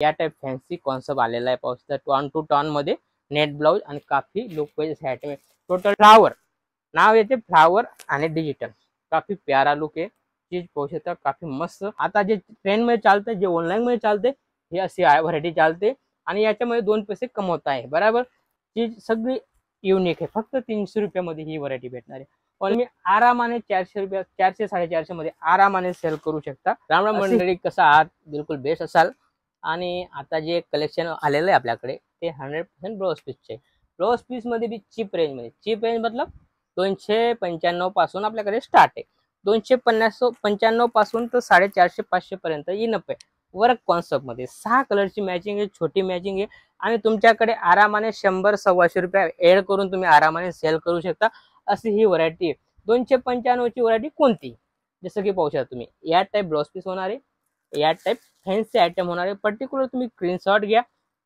या type fancy concept आलेला आहे. पाहू शकता टॉन टू टॉन मध्ये नेट ब्लाउज आणि काफी लुक वाईज आयटम आहे. टोटल फ्लावर नाव येते फ्लावर आणि डिजिटल. काफी प्यारा लुक आहे. चीज पाहू शकता काफी मस्त. आता जे ट्रेंड मध्ये चालते, जे ऑनलाईन मध्ये चालते, हे अशी व्हरायटी चालते आणि याच्यामध्ये 2 पैसे कमवत आहे. बरोबर. चीज सगळी युनिक आहे. फक्त 300 रुपयामध्ये ही व्हरायटी भेटणार आहे. पण मी आरामाने 400 रुपया 400 450 मध्ये आरामाने सेल करू शकता. राम मंडळी, कसा आहात? बिलकुल बेस्ट असाल. आणि आता जे कलेक्शन आलेलं आहे आपल्याकडे ते 100% ब्लाउज पीसचे. ब्लाउज पीस मध्ये बी चीप रेंज मध्ये. चीप रेंज मतलब 295 पासून आपल्याकडे स्टार्ट आहे. 295 पासून तर 450 500 पर्यंत इनफ आहे. वर्क कॉन्सेप्ट मध्ये 6 कलरची मॅचिंग आहे, छोटी मॅचिंग आहे आणि तुमच्याकडे आरामाने 100-125 रुपये ऍड करून तुम्ही आरामाने सेल करू शकता. अशी ही व्हरायटी आहे. 295 ची व्हरायटी कोणती? जसं की पाहू शकता तुम्ही, या टाइप ब्लाउज पीस होणार आहे, या टाइप फॅन्सी आयटम होणार आहे. पर्टिक्युलर तुम्ही स्क्रीनशॉट घ्या.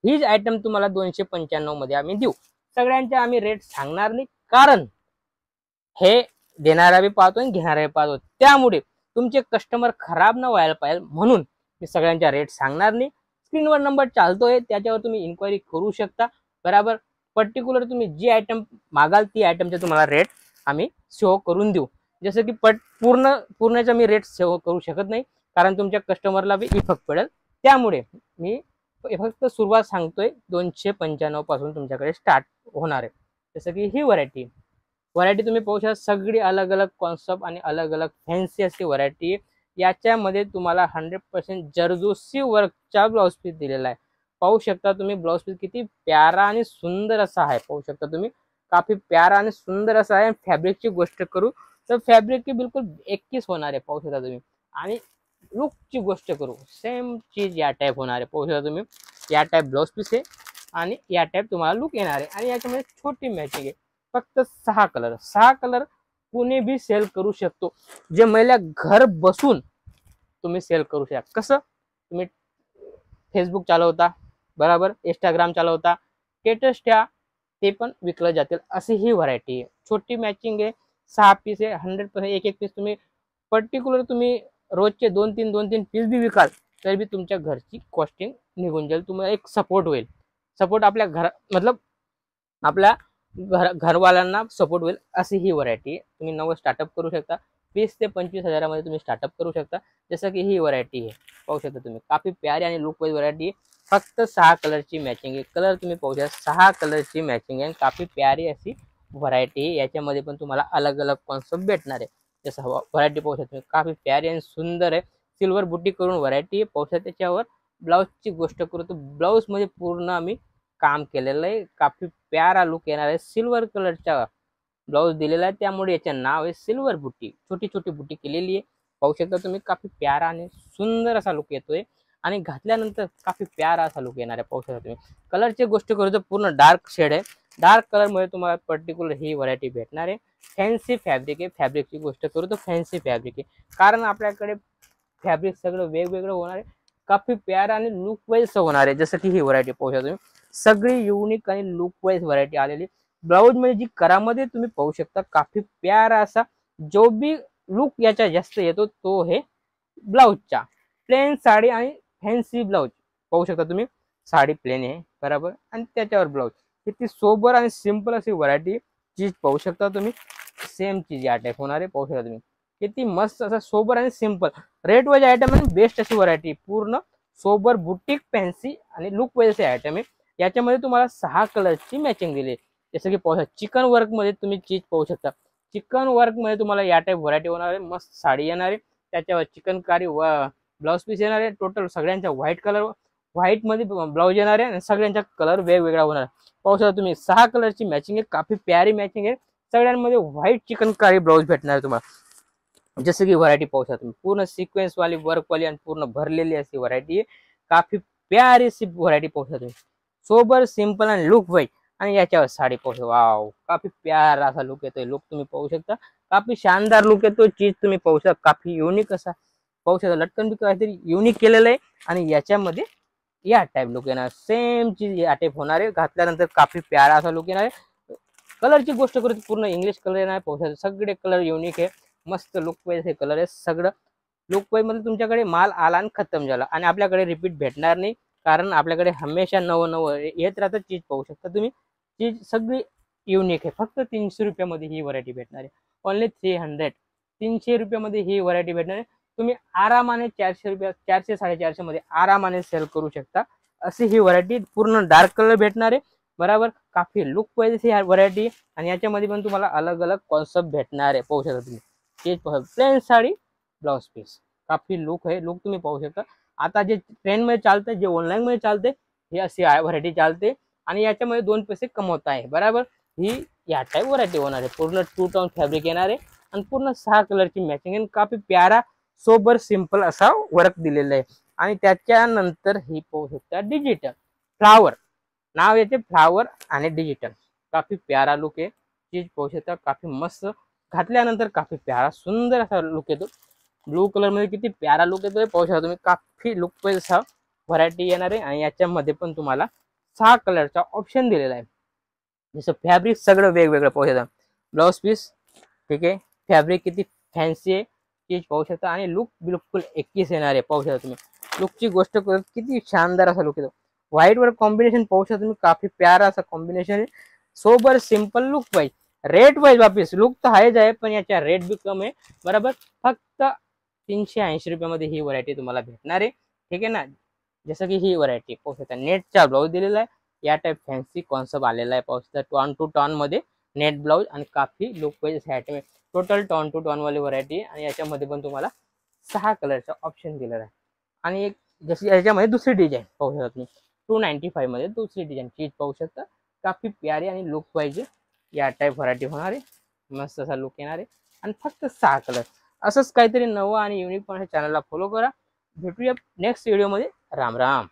हीच आयटम तुम्हाला 295 मध्ये आम्ही देऊ. सगळ्यांचे आम्ही रेट सांगणार नाही, कारण हे देणारा बी पाहतो आणि घेणारा बी पाहतो. त्यामुळे तुमचे कस्टमर खराब न व्हायला पाहिजे म्हणून मी सगळ्यांच्या रेट सांगणार नाही. स्क्रीनवर नंबर चालतोय, त्याच्यावर तुम्ही इन्क्वायरी करू शकता. बरोबर. पर्टिक्युलर तुम्ही जी आयटम मागाल ती आयटमचे तुम्हाला रेट आम्ही शो करून देऊ. जसं की पूर्णचा मी रेट सेव्ह करू शकत नाही, कारण तुमच्या कस्टमरला बी इफेक्ट पडेल. त्यामुळे मी फक्त सुरुवात सांगतोय. 295 पासून तुमच्याकडे स्टार्ट होणार आहे. जसं की ही व्हरायटी तुम्ही पाहू शकता. सगळी अलग अलग कॉन्सेप्ट आणि अलग अलग फॅन्सी अशी व्हरायटी. याच्यामध्ये तुम्हाला 100% जरदोसी वर्कचा ब्लाउज पीस दिलेला आहे. पाहू शकता तुम्ही ब्लाउज पीस किती प्यारा आणि सुंदर असा आहे. पाहू शकता तुम्ही काफी प्यारा आणि सुंदर असा आहे. फॅब्रिकची गोष्ट करू तर फॅब्रिक की बिलकुल 21 होणार आहे. पाहू शकता तुम्ही. आणि लुकची गोष्ट करू सेम चीज या टाइप होणार आहे. पाहू शकता तुम्ही, या टाइप ब्लाउज पीस आहे आणि या टाइप तुम्हाला लुक येणार आहे. आणि याच्यामध्ये छोटी मॅचिंग आहे. फक्त 6 कलर कुणी भी सेल करू शकतो. जे महिला घर बसून तुम्ही सेल करू शकता. कसं? तुम्ही फेसबुक चालवता, बरोबर, इंस्टाग्राम चालवता, स्टेटस ठेवा, ते पण विकलं जातील. अशी ही व्हरायटी आहे. छोटी मॅचिंग आहे. 6 पीस आहे. 100% एक पीस तुम्ही पर्टिक्युलर तुम्ही रोजचे 2-3 पीस बी विकाल तरी बी तुमच्या घरची कॉस्टिंग निघून जाईल. तुम्हाला एक सपोर्ट होईल. सपोर्ट आपल्या घर मतलब आपल्या घरवाल्यांना सपोर्ट होईल. अशी ही व्हरायटी. तुम्ही नवं स्टार्टअप करू शकता. 20 ते 25 हजारामध्ये तुम्ही स्टार्टअप करू शकता. जसं की ही व्हरायटी आहे. पाहू शकता तुम्ही काफी प्यारी आणि लुक वाईज व्हरायटी. फक्त 6 कलरची मॅचिंग आहे. कलर तुम्ही पाहू शकता. 6 कलरची मॅचिंग आहे. काफी प्यारी अशी व्हरायटी. याच्यामध्ये पण तुम्हाला अलग अलग कॉन्सेप्ट भेटणार आहे. जसं व्हरायटी पाहू शकता तुम्ही काफी प्यारी आणि सुंदर आहे. सिल्वर बुटी करून व्हरायटी पाहू शकता. त्याच्यावर ब्लाउजची गोष्ट करू तर ब्लाउज मध्ये पूर्ण आम्ही काम केलेलं आहे. काफी प्यारा लुक येणार आहे. सिल्वर कलरचा ब्लाउज दिलेला आहे, त्यामुळे याचे नाव आहे सिल्वर बुटी. छोटी छोटी बुटी केलेली आहे. पाहू शकता तुम्ही काफी प्यारा आणि सुंदर असा लुक येतोय आणि घातल्यानंतर काफी प्यारा असा लुक येणार आहे. पाहू शकता तुम्ही. कलरची गोष्ट करू तर पूर्ण डार्क शेड आहे. डार्क कलर मध्ये तुम्हाला पर्टिक्युलर ही व्हरायटी भेटणार आहे. फॅन्सी फॅब्रिक आहे. फॅब्रिकची गोष्ट करू तर फॅन्सी फॅब्रिक आहे, कारण आपल्याकडे फॅब्रिक सगळं वेगवेगळं होणार आहे. काफी प्यारा आणि लुक वाईज होणार आहे. जसं की ही व्हरायटी पाहू शकता तुम्ही. सगळी युनिक आणि लुक वाईज व्हरायटी आलेली. ब्लाउज मध्ये जी करामध्ये तुम्ही पाहू शकता काफी प्यारा असा जो बी लुक याचा जास्त येतो तो हे ब्लाउजचा. प्लेन साडी आणि फॅन्सी ब्लाउज पाहू शकता तुम्ही. साडी प्लेन आहे, बरोबर, आणि त्याच्यावर ब्लाउज. किती सोबर आणि सिंपल अशी व्हरायटी चीज पाहू शकता तुम्ही. सेम चीज या टाइप होणार आहे. पाहू शकता तुम्ही किती मस्त असा सोबर आणि सिंपल रेट वाईज आयटम आणि बेस्ट अशी व्हरायटी. पूर्ण सोबर बुटीक फॅन्सी आणि लुक वाईज आयटम आहे. याच्यामध्ये तुम्हाला 6 कलरची मॅचिंग दिली. जसं की पाहू शकता चिकन वर्क मध्ये तुम्ही चीज पाहू शकता. चिकन वर्क मध्ये तुम्हाला या टाइप व्हरायटी होणार आहे. मस्त साडी येणार आहे. त्याच्यावर चिकनकारी ब्लाउज पीस येणार आहे. टोटल सगळ्यांचा व्हाईट मध्ये ब्लाउज येणार आहे आणि सगळ्यांचा कलर वेगवेगळा होणार आहे. पाहू शकता तुम्ही 6 कलरची मॅचिंग आहे. काफी प्यारी मॅचिंग आहे. सगळ्यांमध्ये व्हाईट चिकनकारी ब्लाउज भेटणार आहे तुम्हाला. जसं की व्हरायटी पाहू शकता तुम्ही. पूर्ण सिक्वेन्स वाली वर्क वाली आणि पूर्ण भरलेली अशी व्हरायटी आहे. काफी प्यारी सी व्हरायटी पाहू शकता तुम्ही. सोबर सिंपल आणि लुक वाईज. आणि याच्यावर साडी पाहू शकता. वाव, काफी प्यारा असा लुक येतोय. लुक तुम्ही पाहू शकता. काफी शानदार लुक येतो. चीज तुम्ही पाहू शकता. काफी युनिक असा पाहू शकता. लटकन बी काहीतरी युनिक केलेलं आहे आणि याच्यामध्ये या टाइप लुक येणार. सेम चीज या टाइप होणार आहे. घातल्यानंतर काफी प्यारा असा लुक येणार आहे. कलरची गोष्ट करू पूर्ण इंग्लिश कलर येणार. पाहू शकता सगळे कलर युनिक आहे. मस्त लुक वाईज हे कलर आहे. सगळं लुक वाईज मध्ये तुमच्याकडे माल आला आणि खतम झाला आणि आपल्याकडे रिपीट भेटणार नाही. कारण आपल्याकडे हमेशा नवं नवं येत राहतं चीज पाहू शकता तुम्ही. चीज सगळी युनिक आहे. फक्त 300 रुपयामध्ये ही व्हरायटी भेटणार आहे. ओनली 300. 300 रुपयामध्ये ही व्हरायटी भेटणार आहे. तुम्ही आरामाने 400 रुपया 400 450 मध्ये आरामाने सेल करू शकता. अशी ही व्हरायटी पूर्ण डार्क कलर भेटणार आहे बरोबर. काफी लुक पाहिजे ही व्हरायटी. आणि याच्यामध्ये पण तुम्हाला अलग अलग कॉन्सेप्ट भेटणार आहे. पाहू शकता तुम्ही. चीज प्लेन साडी ब्लाउज पीस काफी लुक आहे. लुक तुम्ही पाहू शकता. आता जे ट्रेंड मध्ये चालते, जे ऑनलाईन मध्ये चालते, ही अशी व्हरायटी चालते आणि याच्यामध्ये 2 पैसे कमवत आहे बरोबर. ही या टाईप व्हरायटी होणार आहे. पूर्ण 2 टोन फॅब्रिक येणार आहे आणि पूर्ण 6 कलरची मॅचिंग आहे. काफी प्यारा सोबर सिंपल असा वर्क दिलेला आहे. आणि त्याच्यानंतर ही पाहू शकता डिजिटल फ्लावर. नाव येते फ्लावर आणि डिजिटल. काफी प्यारा लुक आहे. चीज पाहू शकता काफी मस्त. घातल्यानंतर काफी प्यारा सुंदर असा लुक येतो. ब्लू कलर मध्ये किती प्यारा लुक येतोय पाहू शकता तुम्ही. काफी लुक पाहिजे असा व्हरायटी येणार आहे. आणि याच्यामध्ये पण तुम्हाला 6 कलरचा ऑप्शन दिलेला आहे. जसं फॅब्रिक सगळं वेगवेगळं पाहू शकता. ब्लाउज पीस ठीक आहे. फॅब्रिक किती फॅन्सी आहे चीज पाहू शकता. आणि लुक बिलकुल 21 येणार आहे. पाहू शकता तुम्ही. लुकची गोष्ट करत किती शानदार असा लुक येतो. व्हाईट वर कॉम्बिनेशन पाहू शकता तुम्ही. काफी प्यारा असा कॉम्बिनेशन आहे. सोबर सिंपल लुक पाहिजे. रेट वाईज वापिस लुक तर आहेच आहे पण याच्या रेट बी कम आहे बरोबर. फक्त 380 रुपयामध्ये ही व्हरायटी तुम्हाला भेटणार आहे. ठीक आहे ना. जसं की ही व्हरायटी पाहू शकता. नेटचा ब्लाऊज दिलेला आहे. या टाईप फॅन्सी कॉन्सेप्ट आलेला आहे. पाहू शकता टॉन टू टॉन मध्ये नेट ब्लाऊज आणि काफी लुक पाहिजे ह्याट. टोटल टॉन टू टॉन वाली व्हरायटी. आणि याच्यामध्ये पण तुम्हाला 6 कलरचा ऑप्शन दिलेला आहे. आणि एक जशी याच्यामध्ये दुसरी डिझाईन पाहू शकता तुम्ही. 295 मध्ये दुसरी डिझाईन चीज पाहू शकता. काफी प्यारी आणि लुक पाहिजे या टाईप व्हरायटी होणार आहे. मस्त असा लुक येणार आहे. आणि फक्त 6 कलर. असंच काहीतरी नवं आणि युनिक पण चॅनलला फॉलो करा. भेटूया नेक्स्ट व्हिडिओमध्ये. राम राम.